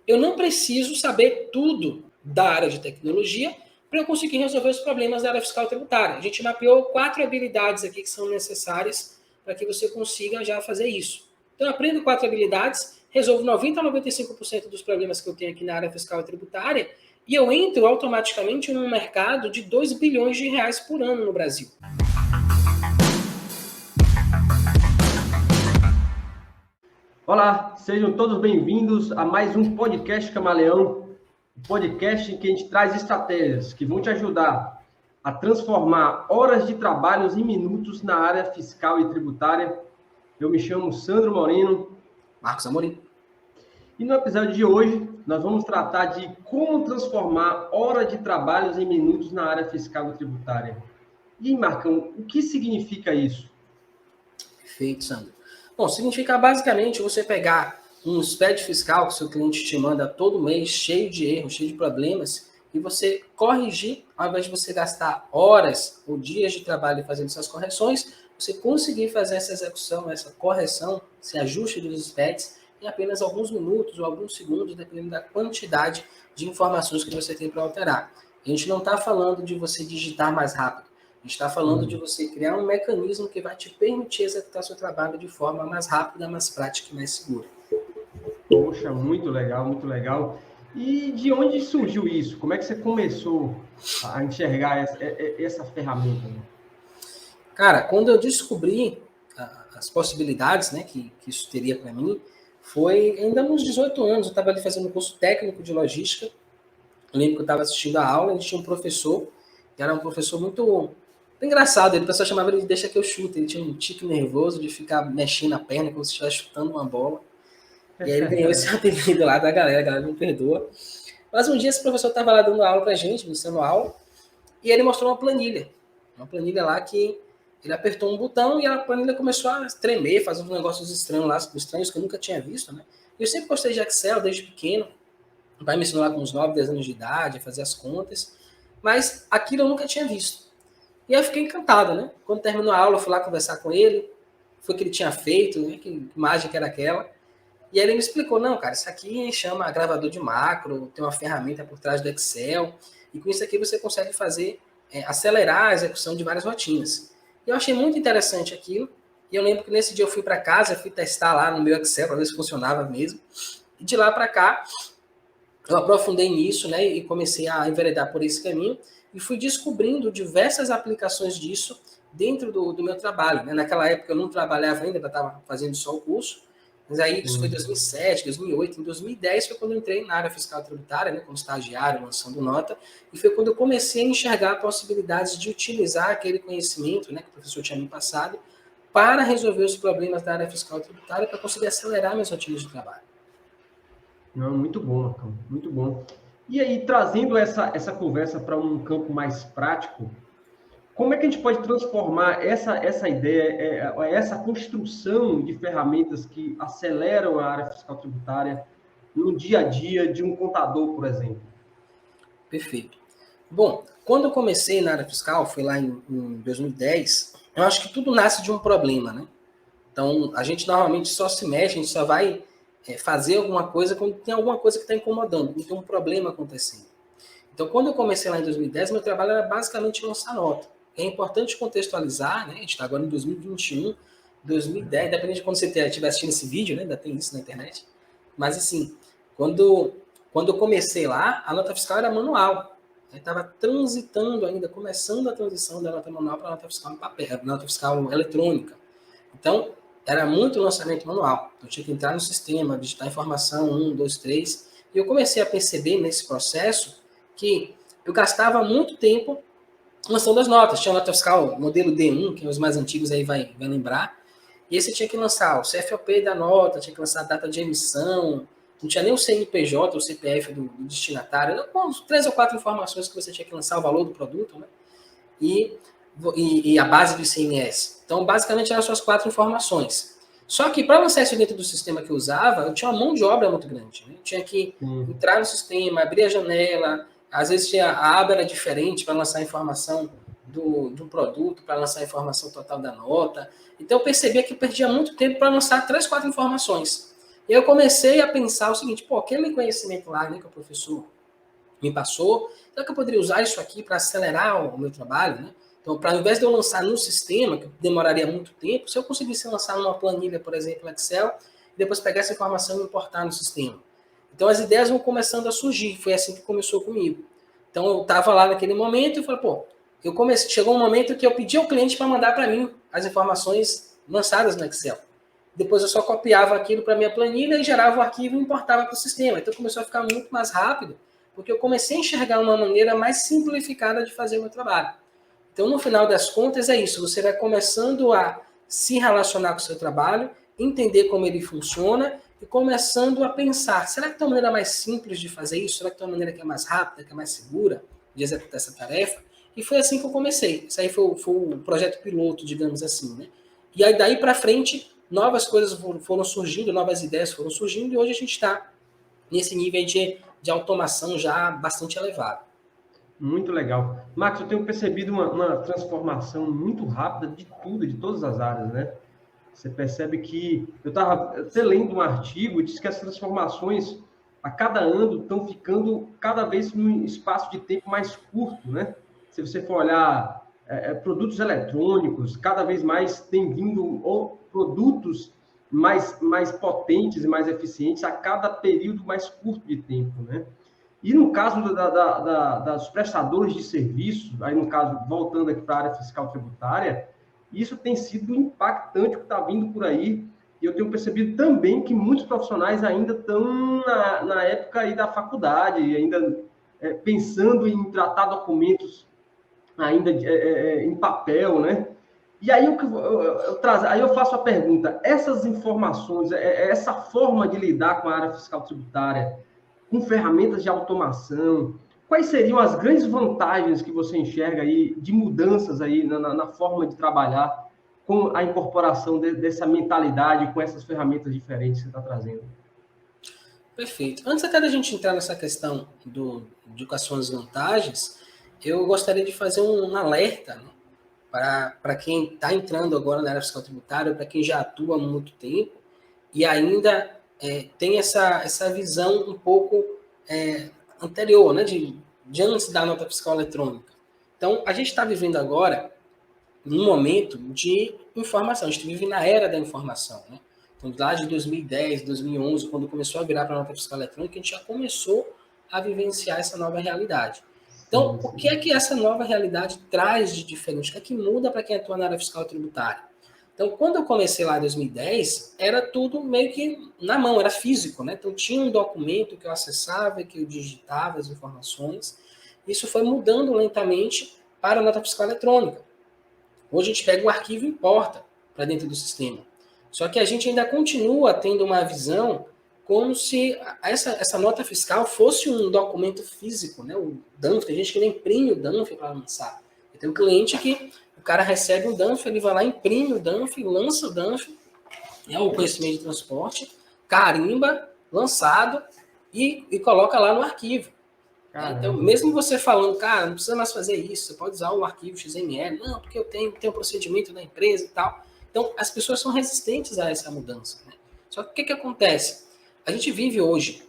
eu não preciso saber tudo da área de tecnologia para eu conseguir resolver os problemas da área fiscal e tributária. A gente mapeou 4 habilidades aqui que são necessárias para que você consiga já fazer isso. Então, eu aprendo 4 habilidades, resolvo 90 a 95% dos problemas que eu tenho aqui na área fiscal e tributária e eu entro automaticamente num mercado de 2 bilhões de reais por ano no Brasil. Olá, sejam todos bem-vindos a mais um podcast Camaleão, um podcast em que a gente traz estratégias que vão te ajudar a transformar horas de trabalho em minutos na área fiscal e tributária. Eu me chamo Sandro Moreno. Marcos Amorim. E no episódio de hoje, nós vamos tratar de como transformar horas de trabalho em minutos na área fiscal e tributária. E, Marcão, o que significa isso? Perfeito, Sandro. Bom, significa basicamente você pegar um SPED fiscal que seu cliente te manda todo mês, cheio de erros, cheio de problemas, e você corrigir, ao invés de você gastar horas ou dias de trabalho fazendo essas correções, você conseguir fazer essa execução, essa correção, esse ajuste dos SPEDs em apenas alguns minutos ou alguns segundos, dependendo da quantidade de informações que você tem para alterar. A gente não está falando de você digitar mais rápido. A gente está falando de você criar um mecanismo que vai te permitir executar seu trabalho de forma mais rápida, mais prática e mais segura. Poxa, muito legal, muito legal. E de onde surgiu isso? Como é que você começou a enxergar essa ferramenta? Cara, quando eu descobri as possibilidades, né, que isso teria para mim, foi ainda nos 18 anos. Eu estava ali fazendo um curso técnico de logística. Eu lembro que eu estava assistindo a aula, a gente tinha um professor, que era um professor muito engraçado. O pessoal chamava ele de deixa que eu chuto. Ele tinha um tique nervoso de ficar mexendo a perna como se estivesse chutando uma bola. E aí ele ganhou esse apelido lá da galera, a galera não perdoa. Mas um dia esse professor estava lá dando aula pra gente, me ensinando aula, e ele mostrou uma planilha. Uma planilha lá que ele apertou um botão e a planilha começou a tremer, fazer uns negócios estranhos lá, estranhos que eu nunca tinha visto, né? Eu sempre gostei de Excel desde pequeno. O pai me ensinou lá com uns 9, 10 anos de idade a fazer as contas, mas aquilo eu nunca tinha visto. E aí eu fiquei encantado, né? Quando terminou a aula, eu fui lá conversar com ele, foi o que ele tinha feito, né? Que mágica era aquela. E aí ele me explicou, não, cara, isso aqui chama gravador de macro, tem uma ferramenta por trás do Excel, e com isso aqui você consegue fazer, acelerar a execução de várias rotinas. E eu achei muito interessante aquilo, e eu lembro que nesse dia eu fui para casa, fui testar lá no meu Excel para ver se funcionava mesmo, e de lá para cá eu aprofundei nisso, né, e comecei a enveredar por esse caminho, e fui descobrindo diversas aplicações disso dentro do meu trabalho. Né? Naquela época eu não trabalhava ainda, eu estava fazendo só o curso, mas aí isso foi em 2007, 2008, em 2010 foi quando eu entrei na área fiscal tributária, né, como estagiário, lançando nota, e foi quando eu comecei a enxergar possibilidades de utilizar aquele conhecimento, né, que o professor tinha me passado, para resolver os problemas da área fiscal tributária, para conseguir acelerar minhas rotinas de trabalho. Não, muito bom, Marcão, muito bom. E aí, trazendo essa conversa para um campo mais prático, como é que a gente pode transformar essa ideia, essa construção de ferramentas que aceleram a área fiscal tributária no dia a dia de um contador, por exemplo? Perfeito. Bom, quando eu comecei na área fiscal, foi lá em 2010, eu acho que tudo nasce de um problema, né? Então, a gente normalmente só se mexe, a gente só vai fazer alguma coisa quando tem alguma coisa que está incomodando, quando tem um problema acontecendo. Então, quando eu comecei lá em 2010, meu trabalho era basicamente lançar nota. É importante contextualizar, né? A gente está agora em 2021, 2010, dependendo de quando você estiver assistindo esse vídeo, né? Ainda tem isso na internet. Mas, assim, quando eu comecei lá, a nota fiscal era manual. Estava transitando ainda, começando a transição da nota manual para a nota fiscal em papel, nota fiscal eletrônica. Então, era muito lançamento manual. Eu tinha que entrar no sistema, digitar informação, 1, 2, 3. E eu comecei a perceber nesse processo que eu gastava muito tempo lançando as notas. Tinha a nota fiscal modelo D1, que é os mais antigos aí vai lembrar. E aí você tinha que lançar o CFOP da nota, tinha que lançar a data de emissão, não tinha nem o CNPJ, o CPF do destinatário, eram 3 ou 4 informações que você tinha que lançar, o valor do produto, né? E a base do ICMS. Então, basicamente, eram essas 4 informações. Só que, para lançar isso dentro do sistema que eu usava, eu tinha uma mão de obra muito grande. Né? Eu tinha que entrar no sistema, abrir a janela, às vezes a aba era diferente para lançar a informação do produto, para lançar a informação total da nota. Então, eu percebia que eu perdia muito tempo para lançar 3, 4 informações. E eu comecei a pensar o seguinte, pô, aquele conhecimento lá, né, que o professor me passou, será que eu poderia usar isso aqui para acelerar o meu trabalho, né? Então, ao invés de eu lançar no sistema, que demoraria muito tempo, se eu conseguisse lançar numa planilha, por exemplo, Excel, e depois pegar essa informação e importar no sistema. Então, as ideias vão começando a surgir. Foi assim que começou comigo. Então, eu estava lá naquele momento e falei, pô, chegou um momento que eu pedi ao cliente para mandar para mim as informações lançadas no Excel. Depois eu só copiava aquilo para minha planilha e gerava o arquivo e importava para o sistema. Então, começou a ficar muito mais rápido, porque eu comecei a enxergar uma maneira mais simplificada de fazer o meu trabalho. Então, no final das contas, é isso. Você vai começando a se relacionar com o seu trabalho, entender como ele funciona e começando a pensar, será que tem uma maneira mais simples de fazer isso? Será que tem uma maneira que é mais rápida, que é mais segura de executar essa tarefa? E foi assim que eu comecei. Isso aí foi o projeto piloto, digamos assim, né? E aí, daí para frente, novas coisas foram surgindo, novas ideias foram surgindo, e hoje a gente está nesse nível de automação já bastante elevado. Muito legal. Max, eu tenho percebido uma transformação muito rápida de tudo, de todas as áreas, né? Você percebe que... Eu estava até lendo um artigo e disse que as transformações, a cada ano, estão ficando cada vez num espaço de tempo mais curto, né? Se você for olhar produtos eletrônicos, cada vez mais tem vindo produtos mais potentes e mais eficientes a cada período mais curto de tempo, né? E no caso dos prestadores de serviços, aí no caso, voltando aqui para a área fiscal tributária, isso tem sido impactante o que está vindo por aí. E eu tenho percebido também que muitos profissionais ainda estão na época aí da faculdade, ainda pensando em tratar documentos ainda em papel, né? E aí aí eu faço a pergunta, essas informações, essa forma de lidar com a área fiscal tributária, com ferramentas de automação, quais seriam as grandes vantagens que você enxerga aí de mudanças aí na forma de trabalhar com a incorporação dessa mentalidade, com essas ferramentas diferentes que você está trazendo? Perfeito. Antes até da gente entrar nessa questão de quais são as vantagens, eu gostaria de fazer um alerta, né, para quem está entrando agora na área fiscal tributária, para quem já atua há muito tempo e ainda tem essa visão um pouco anterior, né, de antes da nota fiscal eletrônica. Então, a gente está vivendo agora num momento de informação, a gente vive na era da informação, né? Então, lá de 2010, 2011, quando começou a virar para a nota fiscal eletrônica, a gente já começou a vivenciar essa nova realidade. Então, Sim, o que sim. é que essa nova realidade traz de diferente? O que é que muda para quem atua na área fiscal tributária? Então, quando eu comecei lá em 2010, era tudo meio que na mão, era físico, né? Então, tinha um documento que eu acessava, que eu digitava as informações. Isso foi mudando lentamente para a nota fiscal eletrônica. Hoje a gente pega o arquivo e importa para dentro do sistema. Só que a gente ainda continua tendo uma visão como se essa nota fiscal fosse um documento físico, né? O DANF, tem gente que nem imprime o DANF para lançar. E tem um cliente que o cara recebe o DANF, ele vai lá, imprime o DANF, lança o DANF, é o conhecimento de transporte, carimba, lançado e coloca lá no arquivo. Então, Caramba. mesmo você falando, cara, não precisa mais fazer isso, você pode usar o arquivo XML, não, porque eu tenho um procedimento da empresa e tal. Então, as pessoas são resistentes a essa mudança. Né? Só que o que acontece? A gente vive hoje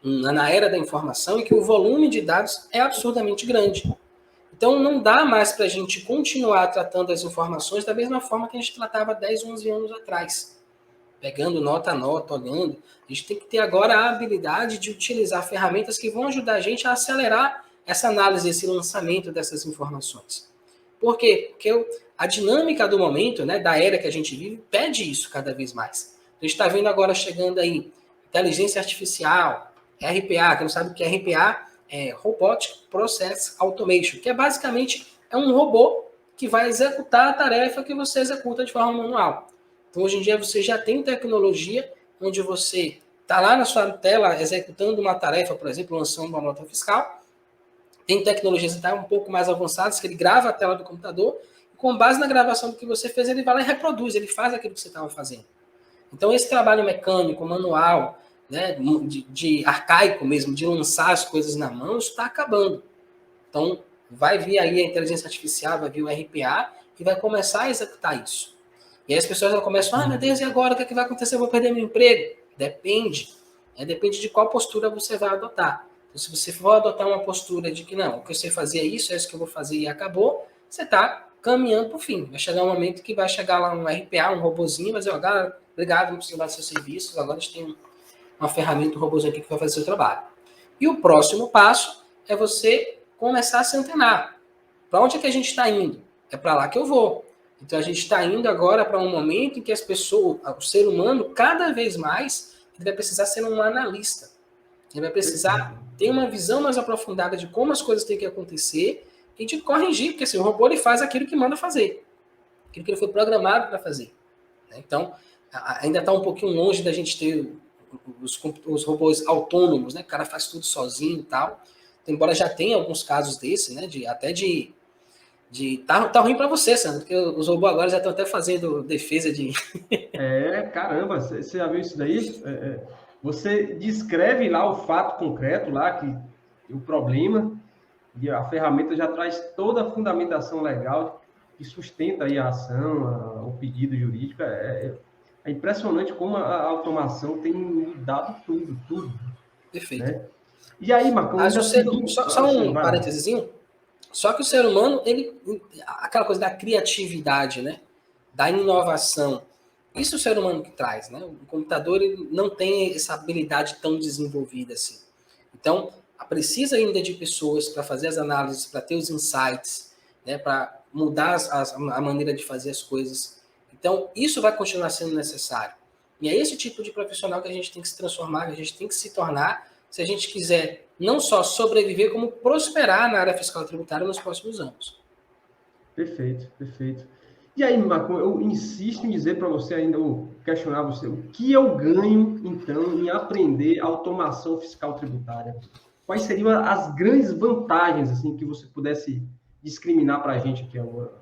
na era da informação em que o volume de dados é absurdamente grande. Então, não dá mais para a gente continuar tratando as informações da mesma forma que a gente tratava 10, 11 anos atrás. Pegando nota a nota, olhando. A gente tem que ter agora a habilidade de utilizar ferramentas que vão ajudar a gente a acelerar essa análise, esse lançamento dessas informações. Por quê? Porque a dinâmica do momento, né, da era que a gente vive, pede isso cada vez mais. A gente está vendo agora chegando aí inteligência artificial, RPA, que não sabe o que é RPA, é Robotic Process Automation, que é basicamente um robô que vai executar a tarefa que você executa de forma manual. Então, hoje em dia, você já tem tecnologia onde você está lá na sua tela executando uma tarefa, por exemplo, lançando uma nota fiscal. Tem tecnologias que estão um pouco mais avançadas, que ele grava a tela do computador e, com base na gravação do que você fez, ele vai lá e reproduz, ele faz aquilo que você estava fazendo. Então, esse trabalho mecânico, manual, né, de arcaico mesmo, de lançar as coisas na mão, isso está acabando. Então, vai vir aí a inteligência artificial, vai vir o RPA e vai começar a executar isso. E aí as pessoas já começam, meu Deus, e agora? O que, é que vai acontecer? Eu vou perder meu emprego. Depende. Depende de qual postura você vai adotar. Então, se você for adotar uma postura de que não, o que eu sei fazer é isso que eu vou fazer e acabou, você está caminhando para o fim. Vai chegar um momento que vai chegar lá um RPA, um robozinho, vai dizer, ó, galera, obrigado, não preciso mais dos seus serviços, agora a gente tem uma ferramenta, um robozinho aqui que vai fazer o seu trabalho. E o próximo passo é você começar a se antenar. Para onde é que a gente está indo? É para lá que eu vou. Então a gente está indo agora para um momento em que as pessoas, o ser humano, cada vez mais, ele vai precisar ser um analista. Ele vai precisar ter uma visão mais aprofundada de como as coisas têm que acontecer e de corrigir, porque assim, o robô ele faz aquilo que manda fazer, aquilo que ele foi programado para fazer. Então, ainda está um pouquinho longe da gente ter os robôs autônomos, né? O cara faz tudo sozinho e tal. Então, embora já tenha alguns casos desse, né? Tá ruim para você, Sandro, porque os robôs agora já estão até fazendo defesa de... Caramba, você já viu isso daí? Você descreve lá o fato concreto lá, que o problema, e a ferramenta já traz toda a fundamentação legal que sustenta aí a ação, o pedido jurídico. É impressionante como a automação tem mudado tudo. Perfeito. Né? E aí, Marcão, Mas só um parênteses. Só que o ser humano, aquela coisa da criatividade, né? Da inovação, isso é o ser humano que traz, né? O computador ele não tem essa habilidade tão desenvolvida assim. Então, precisa ainda de pessoas para fazer as análises, para ter os insights, né? Para mudar a maneira de fazer as coisas. Então, isso vai continuar sendo necessário. E é esse tipo de profissional que a gente tem que se transformar, que a gente tem que se tornar, se a gente quiser não só sobreviver, como prosperar na área fiscal e tributária nos próximos anos. Perfeito. E aí, Marco, eu insisto em dizer para você ainda, questionar você, o que eu ganho, então, em aprender automação fiscal tributária? Quais seriam as grandes vantagens, assim, que você pudesse discriminar para a gente aqui agora?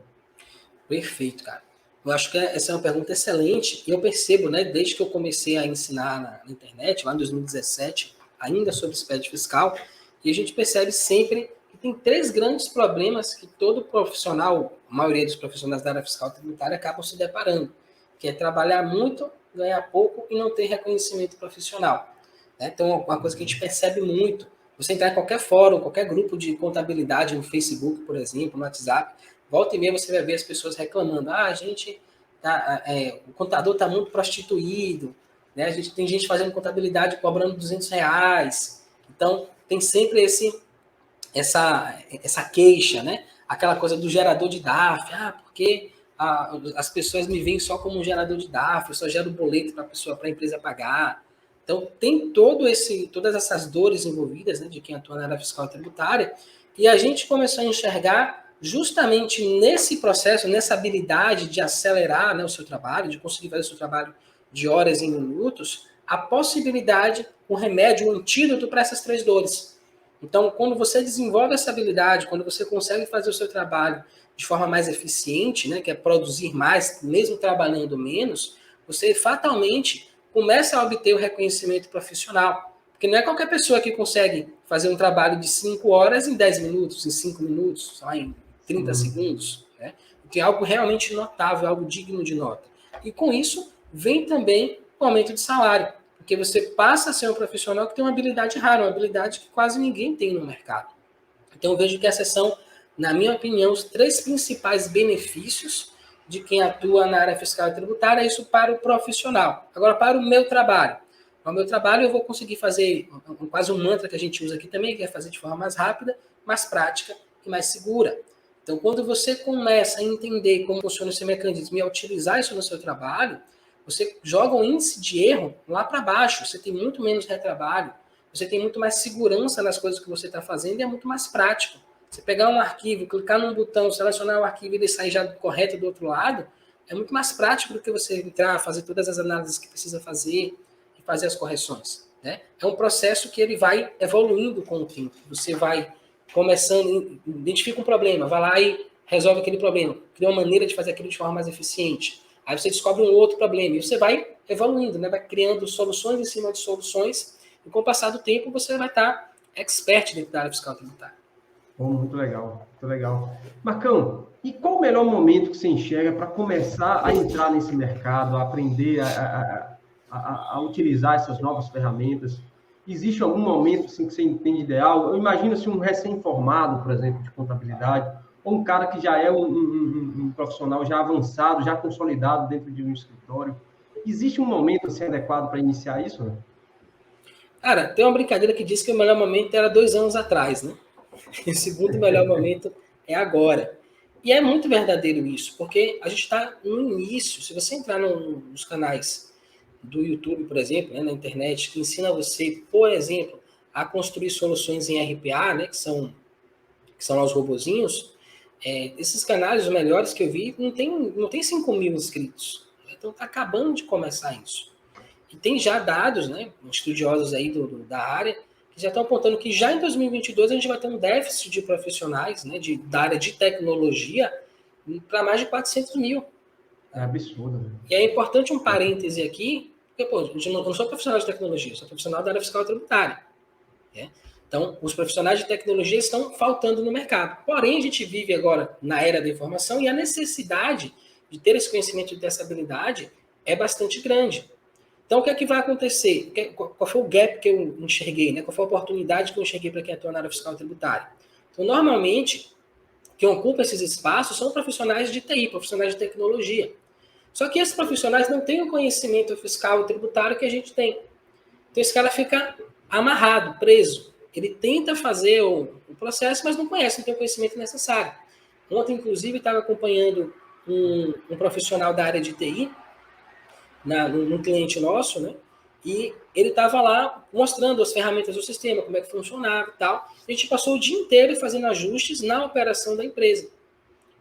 Perfeito, cara. Eu acho que essa é uma pergunta excelente e eu percebo, né, desde que eu comecei a ensinar na internet, lá em 2017, ainda sobre SPED fiscal, e a gente percebe sempre que tem 3 grandes problemas que todo profissional, a maioria dos profissionais da área fiscal e tributária acabam se deparando, que é trabalhar muito, ganhar pouco e não ter reconhecimento profissional. Então, uma coisa que a gente percebe muito, você entrar em qualquer fórum, qualquer grupo de contabilidade no Facebook, por exemplo, no WhatsApp, volta e meia você vai ver as pessoas reclamando, o contador está muito prostituído, né? Tem gente fazendo contabilidade cobrando R$200. Então, tem sempre essa queixa, né? Aquela coisa do gerador de DARF, porque as pessoas me veem só como um gerador de DARF, eu só gero boleto para a empresa pagar. Então, tem todas essas dores envolvidas, né, de quem atua na área fiscal e tributária, e a gente começou a enxergar justamente nesse processo, nessa habilidade de acelerar, né, o seu trabalho, de conseguir fazer o seu trabalho de horas em minutos, a possibilidade, um remédio, um antídoto para essas 3 dores. Então, quando você desenvolve essa habilidade, quando você consegue fazer o seu trabalho de forma mais eficiente, né, que é produzir mais, mesmo trabalhando menos, você fatalmente começa a obter o reconhecimento profissional. Porque não é qualquer pessoa que consegue fazer um trabalho de 5 horas em 10 minutos, em 5 minutos, sei lá, em 30 segundos. Né? Tem algo realmente notável, algo digno de nota. E com isso, vem também o aumento de salário. Porque você passa a ser um profissional que tem uma habilidade rara, uma habilidade que quase ninguém tem no mercado. Então, eu vejo que essas são, na minha opinião, os 3 principais benefícios de quem atua na área fiscal e tributária, isso para o profissional. Agora, para o meu trabalho. No meu trabalho, eu vou conseguir fazer quase um mantra que a gente usa aqui também, que é fazer de forma mais rápida, mais prática e mais segura. Então, quando você começa a entender como funciona esse mecanismo e a utilizar isso no seu trabalho, você joga o índice de erro lá para baixo, você tem muito menos retrabalho, você tem muito mais segurança nas coisas que você está fazendo e é muito mais prático. Você pegar um arquivo, clicar num botão, selecionar o arquivo e ele sair já correto do outro lado, é muito mais prático do que você entrar, fazer todas as análises que precisa fazer e fazer as correções. Né? É um processo que ele vai evoluindo com o tempo. Você vai começando, identifica um problema, vai lá e resolve aquele problema, cria uma maneira de fazer aquilo de forma mais eficiente. Aí você descobre um outro problema e você vai evoluindo, né? Vai criando soluções em cima de soluções e com o passar do tempo você vai estar expert dentro da área fiscal tributária. Bom, muito legal, muito legal. Marcão, e qual o melhor momento que você enxerga para começar a entrar nesse mercado, a aprender a a utilizar essas novas ferramentas? Existe algum momento assim, que você entende ideal? Eu imagino assim, um recém-formado, por exemplo, de contabilidade, ou um cara que já é um profissional já avançado, já consolidado dentro de um escritório. Existe um momento assim, adequado para iniciar isso? Né? Cara, tem uma brincadeira que diz que o melhor momento era 2 anos atrás, né? E o segundo melhor momento é agora. E é muito verdadeiro isso, porque a gente está no início. Se você entrar nos canais do YouTube, por exemplo, né, na internet, que ensina você, por exemplo, a construir soluções em RPA, né, que são os robozinhos, esses canais, os melhores que eu vi, não tem 5 mil inscritos. Então está acabando de começar isso. E tem já dados, né, estudiosos aí da área, que já estão apontando que já em 2022 a gente vai ter um déficit de profissionais, né, da área de tecnologia para mais de 400 mil. É absurdo. Né? E é importante um parêntese aqui, porque, pô, eu não sou profissional de tecnologia, eu sou profissional da área fiscal e tributária. Né? Então, os profissionais de tecnologia estão faltando no mercado. Porém, a gente vive agora na era da informação e a necessidade de ter esse conhecimento e ter essa habilidade é bastante grande. Então, o que é que vai acontecer? Qual foi o gap que eu enxerguei? Né? Qual foi a oportunidade que eu enxerguei para quem atua na área fiscal e tributária? Então, normalmente, quem ocupa esses espaços são profissionais de TI, profissionais de tecnologia. Só que esses profissionais não têm o conhecimento fiscal e tributário que a gente tem. Então, esse cara fica amarrado, preso. Ele tenta fazer o processo, mas não conhece, não tem o conhecimento necessário. Ontem, inclusive, estava acompanhando um profissional da área de TI, num cliente nosso, né? E ele estava lá mostrando as ferramentas do sistema, como é que funcionava e tal. A gente passou o dia inteiro fazendo ajustes na operação da empresa.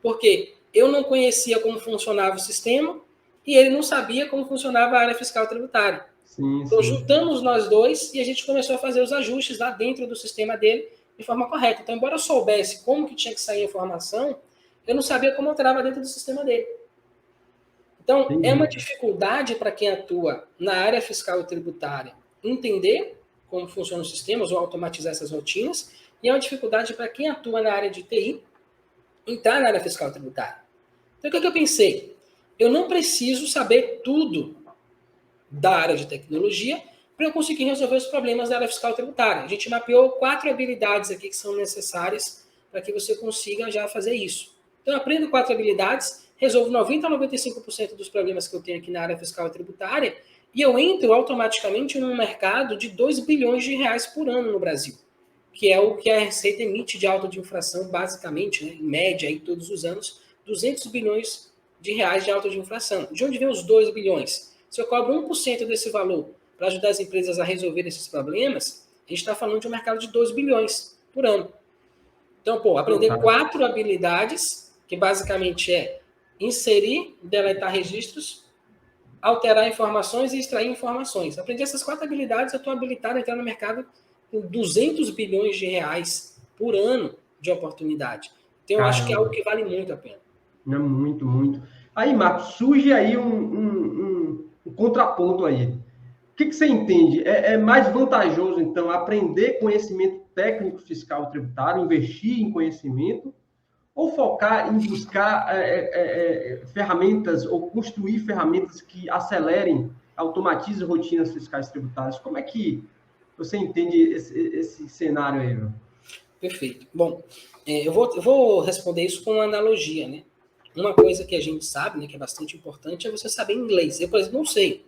Porque eu não conhecia como funcionava o sistema e ele não sabia como funcionava a área fiscal tributária. Sim, Então, sim. juntamos nós dois e a gente começou a fazer os ajustes lá dentro do sistema dele de forma correta. Então, embora eu soubesse como que tinha que sair a informação, eu não sabia como entrava dentro do sistema dele. Então, é uma Entendi. dificuldade para quem atua na área fiscal e tributária entender como funcionam os sistemas ou automatizar essas rotinas, e é uma dificuldade para quem atua na área de TI entrar na área fiscal e tributária. Então, o que eu pensei? Eu não preciso saber tudo da área de tecnologia para eu conseguir resolver os problemas da área fiscal e tributária. A gente mapeou 4 habilidades aqui que são necessárias para que você consiga já fazer isso. Então, eu aprendo 4 habilidades, resolvo 90% a 95% dos problemas que eu tenho aqui na área fiscal e tributária e eu entro automaticamente num mercado de 2 bilhões de reais por ano no Brasil, que é o que a Receita emite de auto de infração, basicamente, né, em média, aí, todos os anos, 200 bilhões de reais de auto de infração. De onde vem os 2 bilhões? Se eu cobro 1% desse valor para ajudar as empresas a resolver esses problemas, a gente está falando de um mercado de 2 bilhões por ano. Então, aprender 4 habilidades, que basicamente é inserir, deletar registros, alterar informações e extrair informações. Aprender essas 4 habilidades, eu estou habilitado a entrar no mercado com 200 bilhões de reais por ano de oportunidade. Então, eu acho que é algo que vale muito a pena. É muito, muito. Aí, Marcos, surge aí um contraponto aí. O que você entende? É mais vantajoso, então, aprender conhecimento técnico, fiscal, tributário, investir em conhecimento, ou focar em buscar ferramentas ou construir ferramentas que acelerem, automatizem rotinas fiscais e tributárias? Como é que você entende esse cenário aí, meu? Perfeito. Bom, eu vou responder isso com uma analogia, né? Uma coisa que a gente sabe, né, que é bastante importante, é você saber inglês. Eu, por exemplo, não sei,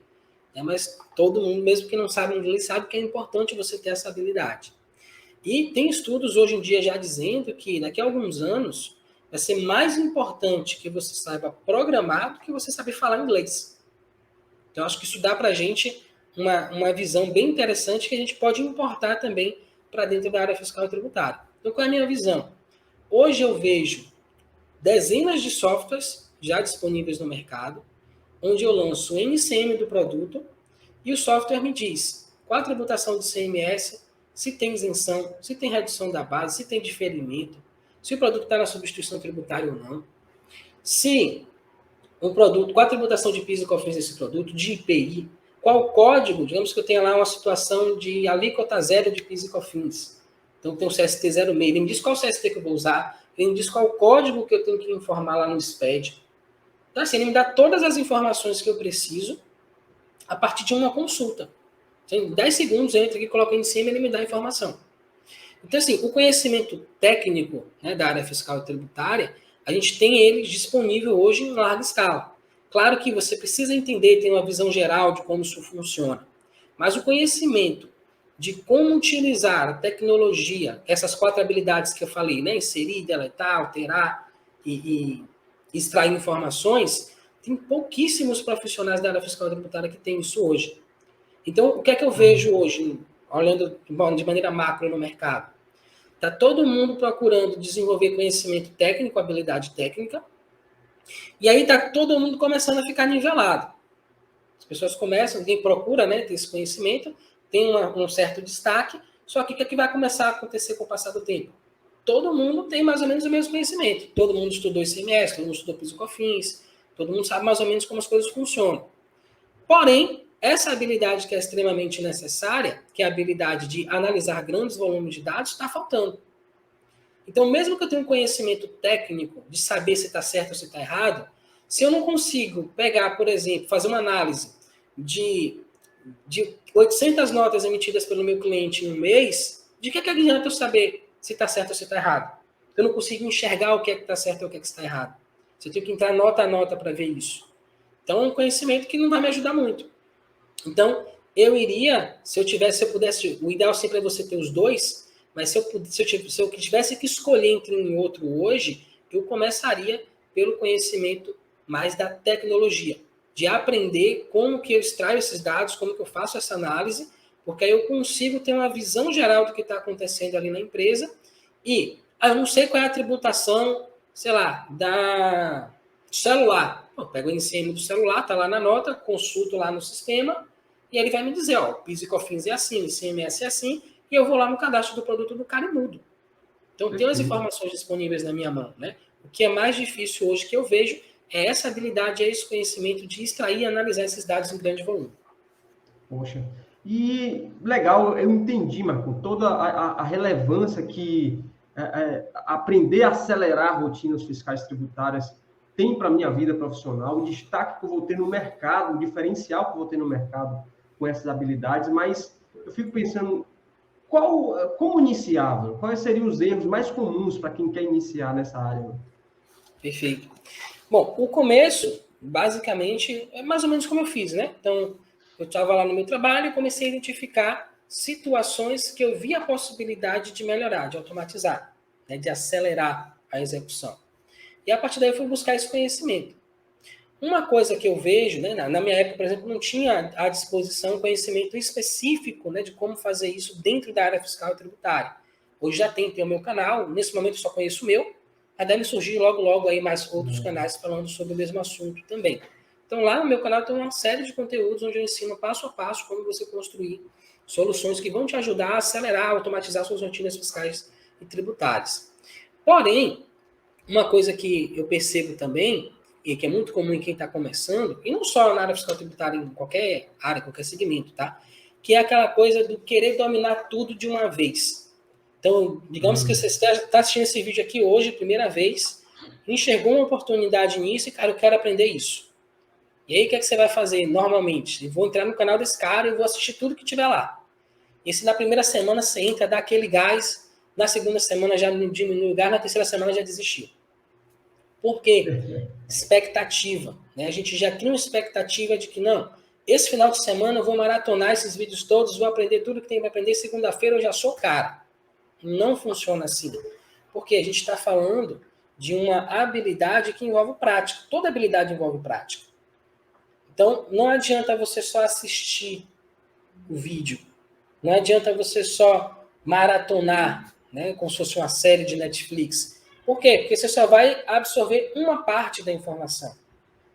né, mas todo mundo, mesmo que não sabe inglês, sabe que é importante você ter essa habilidade. E tem estudos hoje em dia já dizendo que daqui a alguns anos vai ser mais importante que você saiba programar do que você saber falar inglês. Então, acho que isso dá para a gente uma visão bem interessante que a gente pode importar também para dentro da área fiscal e tributária. Então, qual é a minha visão? Hoje eu vejo dezenas de softwares já disponíveis no mercado, onde eu lanço o NCM do produto e o software me diz qual a tributação do CMS, se tem isenção, se tem redução da base, se tem diferimento, se o produto está na substituição tributária ou não, se o produto, qual a tributação de PIS e COFINS desse produto, de IPI, qual o código, digamos que eu tenha lá uma situação de alíquota zero de PIS e COFINS. Então tem o CST 06, ele me diz qual CST que eu vou usar, ele me diz qual o código que eu tenho que informar lá no SPED. Então assim, ele me dá todas as informações que eu preciso a partir de uma consulta. Em 10 segundos eu entro aqui, coloco em cima e ele me dá a informação. Então, assim, o conhecimento técnico, né, da área fiscal e tributária, a gente tem ele disponível hoje em larga escala. Claro que você precisa entender, ter uma visão geral de como isso funciona. Mas o conhecimento de como utilizar a tecnologia, essas 4 habilidades que eu falei, né, inserir, deletar, alterar e extrair informações, tem pouquíssimos profissionais da área fiscal e tributária que têm isso hoje. Então, o que é que eu vejo hoje, olhando de maneira macro no mercado? Está todo mundo procurando desenvolver conhecimento técnico, habilidade técnica, e aí está todo mundo começando a ficar nivelado. As pessoas começam, ninguém procura, né, ter esse conhecimento, tem um certo destaque, só que o que é que vai começar a acontecer com o passar do tempo? Todo mundo tem mais ou menos o mesmo conhecimento. Todo mundo estudou ICMS, todo mundo estudou PIS e COFINS, todo mundo sabe mais ou menos como as coisas funcionam. Porém, essa habilidade que é extremamente necessária, que é a habilidade de analisar grandes volumes de dados, está faltando. Então, mesmo que eu tenha um conhecimento técnico de saber se está certo ou se está errado, se eu não consigo pegar, por exemplo, fazer uma análise de 800 notas emitidas pelo meu cliente em um mês, de que adianta eu saber se está certo ou se está errado? Eu não consigo enxergar o que é que está certo ou o que é que está errado. Você tem que entrar nota a nota para ver isso. Então, é um conhecimento que não vai me ajudar muito. Então, eu iria, se eu pudesse, o ideal sempre é você ter os dois, mas se eu tivesse que escolher entre um e outro hoje, eu começaria pelo conhecimento mais da tecnologia, de aprender como que eu extraio esses dados, como que eu faço essa análise, porque aí eu consigo ter uma visão geral do que está acontecendo ali na empresa e eu não sei qual é a tributação, sei lá, da celular. Eu pego o ICM do celular, está lá na nota, consulto lá no sistema, e ele vai me dizer, ó, o PIS e COFINS é assim, o ICMS é assim, e eu vou lá no cadastro do produto do cara e mudo. Então, tem as informações disponíveis na minha mão, né? O que é mais difícil hoje que eu vejo é essa habilidade, é esse conhecimento de extrair e analisar esses dados em grande volume. Poxa, e legal, eu entendi, Marco, toda a relevância que aprender a acelerar rotinas fiscais tributárias tem para a minha vida profissional, o destaque que eu vou ter no mercado, o diferencial que eu vou ter no mercado com essas habilidades, mas eu fico pensando, como iniciar? Quais seriam os erros mais comuns para quem quer iniciar nessa área? Perfeito. Bom, o começo, basicamente, é mais ou menos como eu fiz, né? Então, eu estava lá no meu trabalho e comecei a identificar situações que eu via a possibilidade de melhorar, de automatizar, né? De acelerar a execução. E a partir daí eu fui buscar esse conhecimento. Uma coisa que eu vejo, né, na minha época, por exemplo, não tinha à disposição conhecimento específico, né, de como fazer isso dentro da área fiscal e tributária. Hoje já tem o meu canal, nesse momento eu só conheço o meu, mas deve surgir logo, logo aí mais outros canais falando sobre o mesmo assunto também. Então lá no meu canal tem uma série de conteúdos onde eu ensino passo a passo como você construir soluções que vão te ajudar a acelerar, automatizar suas rotinas fiscais e tributárias. Porém, uma coisa que eu percebo também, e que é muito comum em quem está começando, e não só na área fiscal tributária, em qualquer área, qualquer segmento, tá? Que é aquela coisa do querer dominar tudo de uma vez. Então, digamos que você está assistindo esse vídeo aqui hoje, primeira vez, enxergou uma oportunidade nisso e, cara, eu quero aprender isso. E aí, o que é que você vai fazer normalmente? Eu vou entrar no canal desse cara e vou assistir tudo que tiver lá. E se na primeira semana você entra, dá aquele gás, na segunda semana já diminui o gás, na terceira semana já desistiu. Por quê? Expectativa. Né? A gente já cria uma expectativa de que, não, esse final de semana eu vou maratonar esses vídeos todos, vou aprender tudo que tem para aprender, segunda-feira eu já sou cara. Não funciona assim. Porque a gente está falando de uma habilidade que envolve prática. Toda habilidade envolve prática. Então, não adianta você só assistir o vídeo. Não adianta você só maratonar, né, como se fosse uma série de Netflix. Por quê? Porque você só vai absorver uma parte da informação.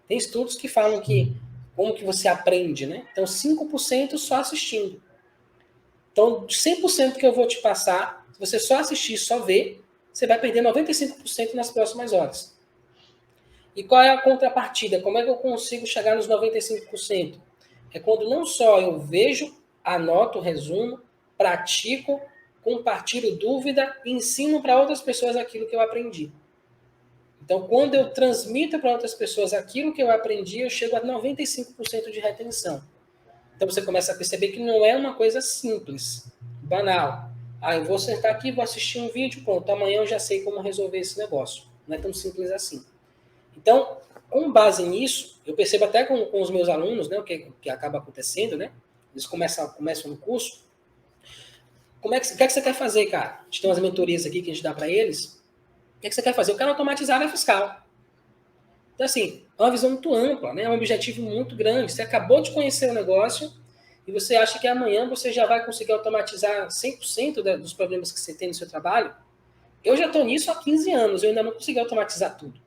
Tem estudos que falam que como que você aprende, né? Então, 5% só assistindo. Então, de 100% que eu vou te passar, se você só assistir, só ver, você vai perder 95% nas próximas horas. E qual é a contrapartida? Como é que eu consigo chegar nos 95%? É quando não só eu vejo, anoto, resumo, pratico, compartilho dúvida e ensino para outras pessoas aquilo que eu aprendi. Então, quando eu transmito para outras pessoas aquilo que eu aprendi, eu chego a 95% de retenção. Então você começa a perceber que não é uma coisa simples, banal. Eu vou sentar aqui, vou assistir um vídeo, pronto, amanhã eu já sei como resolver esse negócio. Não é tão simples assim. Então, com base nisso, eu percebo até com os meus alunos, né, o que acaba acontecendo, né? Eles começam no curso. O que é que você quer fazer, cara? A gente tem umas mentorias aqui que a gente dá para eles. O que é que você quer fazer? Eu quero automatizar a área fiscal. Então, assim, é uma visão muito ampla, né? É um objetivo muito grande. Você acabou de conhecer o negócio e você acha que amanhã você já vai conseguir automatizar 100% dos problemas que você tem no seu trabalho. Eu já estou nisso há 15 anos, eu ainda não consegui automatizar tudo.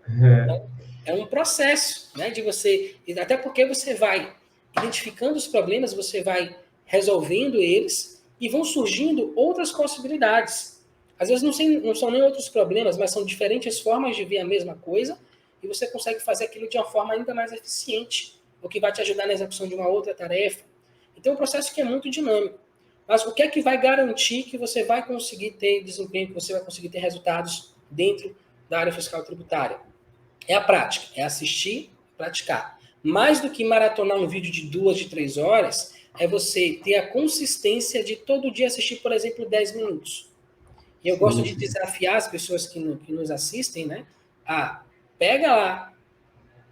Então, é um processo, né, de você... Até porque você vai identificando os problemas, você vai resolvendo eles e vão surgindo outras possibilidades. Às vezes não são nem outros problemas, mas são diferentes formas de ver a mesma coisa e você consegue fazer aquilo de uma forma ainda mais eficiente, o que vai te ajudar na execução de uma outra tarefa. Então, é um processo que é muito dinâmico. Mas o que é que vai garantir que você vai conseguir ter desempenho, que você vai conseguir ter resultados dentro da área fiscal tributária? É a prática, é assistir, praticar. Mais do que maratonar um vídeo de 2, de 3 horas, é você ter a consistência de todo dia assistir, por exemplo, 10 minutos. E eu gosto de desafiar as pessoas que nos assistem, né? Pega lá,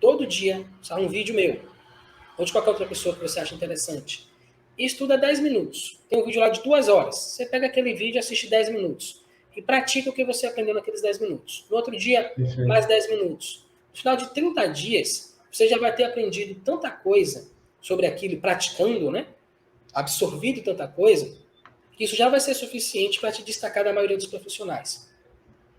todo dia, um vídeo meu, ou de qualquer outra pessoa que você acha interessante, e estuda 10 minutos. Tem um vídeo lá de 2 horas. Você pega aquele vídeo e assiste 10 minutos. E pratica o que você aprendeu naqueles 10 minutos. No outro dia, mais 10 minutos. No final de 30 dias, você já vai ter aprendido tanta coisa sobre aquilo, praticando, né? Absorvido tanta coisa, que isso já vai ser suficiente para te destacar da maioria dos profissionais.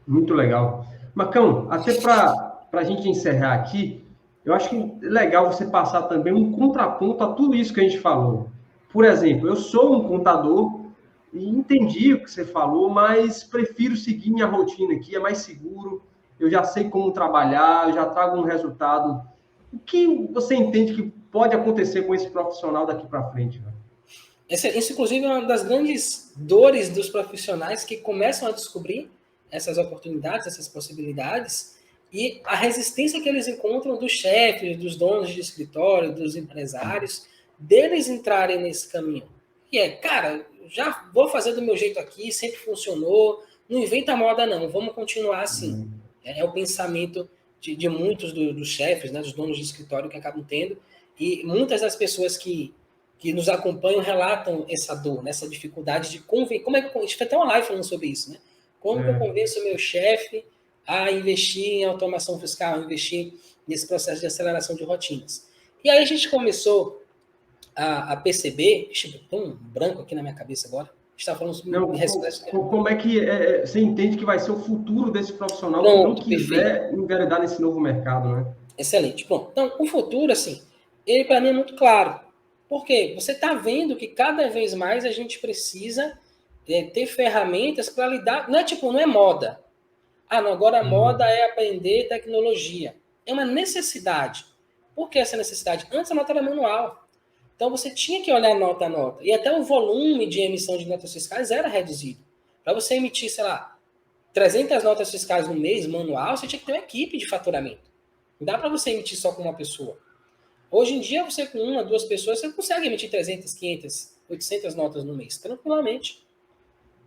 Muito legal. Macão, até para a gente encerrar aqui, eu acho que é legal você passar também um contraponto a tudo isso que a gente falou. Por exemplo, eu sou um contador e entendi o que você falou, mas prefiro seguir minha rotina aqui, é mais seguro, eu já sei como trabalhar, eu já trago um resultado. O que você entende que pode acontecer com esse profissional daqui para frente? Né? Isso, inclusive, é uma das grandes dores dos profissionais que começam a descobrir essas oportunidades, essas possibilidades, e a resistência que eles encontram dos chefes, dos donos de escritório, dos empresários, deles entrarem nesse caminho. E cara, já vou fazer do meu jeito aqui, sempre funcionou, não inventa moda não, vamos continuar assim. É o pensamento de muitos dos chefes, né, dos donos de escritório que acabam tendo, e muitas das pessoas que nos acompanham relatam essa dor, essa dificuldade de convencer. Como é que a gente fez até uma live falando sobre isso, né? Como que eu convenço o meu chefe a investir em automação fiscal, a investir nesse processo de aceleração de rotinas? E aí a gente começou a perceber, tem um branco aqui na minha cabeça agora, está falando sobre como é que você entende que vai ser o futuro desse profissional que não quiser enveredar nesse novo mercado, né? Excelente. Bom, então o futuro, assim, ele para mim é muito claro. Por quê? Você está vendo que cada vez mais a gente precisa ter ferramentas para lidar. Não é moda. Não, agora a moda é aprender tecnologia. É uma necessidade. Por que essa necessidade? Antes a nota era manual. Então você tinha que olhar nota a nota. E até o volume de emissão de notas fiscais era reduzido. Para você emitir, sei lá, 300 notas fiscais no mês, manual, você tinha que ter uma equipe de faturamento. Não dá para você emitir só com uma pessoa. Hoje em dia, você com 1, 2 pessoas, você consegue emitir 300, 500, 800 notas no mês, tranquilamente.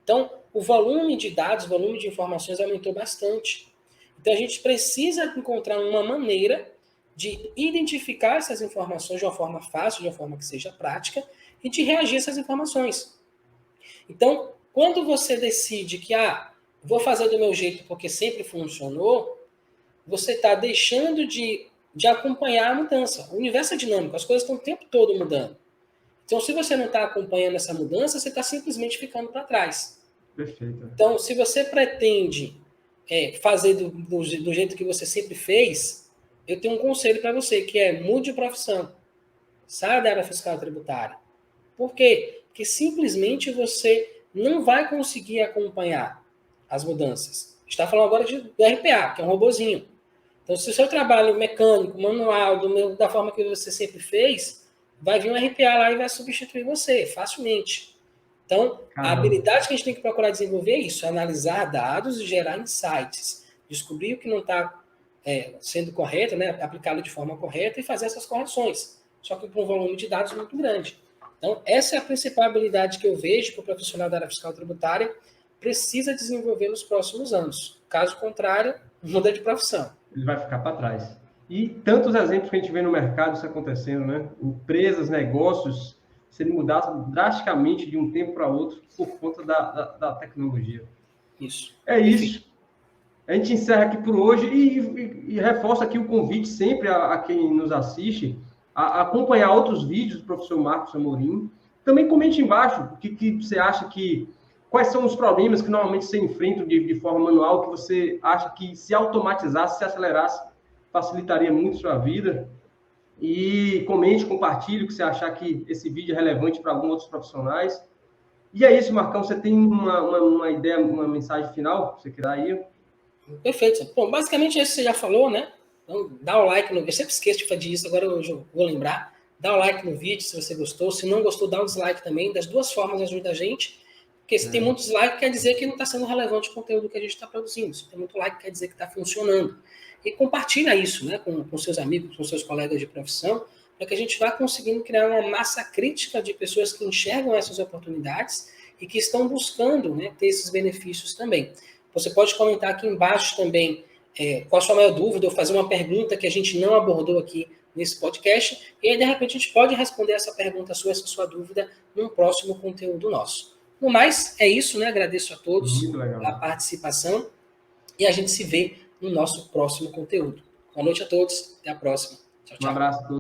Então, o volume de dados, o volume de informações aumentou bastante. Então, a gente precisa encontrar uma maneira de identificar essas informações de uma forma fácil, de uma forma que seja prática, e de reagir a essas informações. Então, quando você decide que, vou fazer do meu jeito porque sempre funcionou, você está deixando de acompanhar a mudança. O universo é dinâmico, as coisas estão o tempo todo mudando. Então, se você não está acompanhando essa mudança, você está simplesmente ficando para trás. Perfeito. Então, se você pretende fazer do jeito que você sempre fez, eu tenho um conselho para você, que é mude de profissão. Saia da área fiscal tributária. Por quê? Porque simplesmente você não vai conseguir acompanhar as mudanças. A gente está falando agora do RPA, que é um robozinho. Então, se o seu trabalho mecânico, manual, da forma que você sempre fez, vai vir um RPA lá e vai substituir você, facilmente. Então, a habilidade que a gente tem que procurar desenvolver é isso, analisar dados e gerar insights. Descobrir o que não está sendo correto, né, aplicá-lo de forma correta e fazer essas correções. só que com um volume de dados muito grande. Então, essa é a principal habilidade que eu vejo que o profissional da área fiscal tributária precisa desenvolver nos próximos anos. Caso contrário, muda de profissão. Ele vai ficar para trás. E tantos exemplos que a gente vê no mercado isso acontecendo, né? Empresas, negócios sendo mudados drasticamente de um tempo para outro por conta da tecnologia. Isso. É isso. A gente encerra aqui por hoje e reforça aqui o convite sempre a quem nos assiste a acompanhar outros vídeos do professor Marcos Amorim. Também comente embaixo o que você acha quais são os problemas que normalmente você enfrenta de forma manual, que você acha que se automatizasse, se acelerasse, facilitaria muito a sua vida. E comente, compartilhe o que você achar que esse vídeo é relevante para alguns outros profissionais. E é isso, Marcão. Você tem uma ideia, uma mensagem final que você quer dar aí? Perfeito. Bom, basicamente isso você já falou, né? Então, dá o like no vídeo. Eu sempre esqueço de fazer isso, agora eu vou lembrar. Dá o like no vídeo se você gostou. Se não gostou, dá um dislike também. Das duas formas ajuda a gente. Porque se tem muito dislike, quer dizer que não está sendo relevante o conteúdo que a gente está produzindo. Se tem muito like, quer dizer que está funcionando. E compartilha isso, né, com seus amigos, com seus colegas de profissão, para que a gente vá conseguindo criar uma massa crítica de pessoas que enxergam essas oportunidades e que estão buscando, né, ter esses benefícios também. Você pode comentar aqui embaixo também qual a sua maior dúvida, ou fazer uma pergunta que a gente não abordou aqui nesse podcast, e aí, de repente, a gente pode responder essa pergunta sua, essa sua dúvida, num próximo conteúdo nosso. No mais, é isso, né? Agradeço a todos a participação e a gente se vê no nosso próximo conteúdo. Boa noite a todos, até a próxima. Tchau, tchau. Um abraço a todos.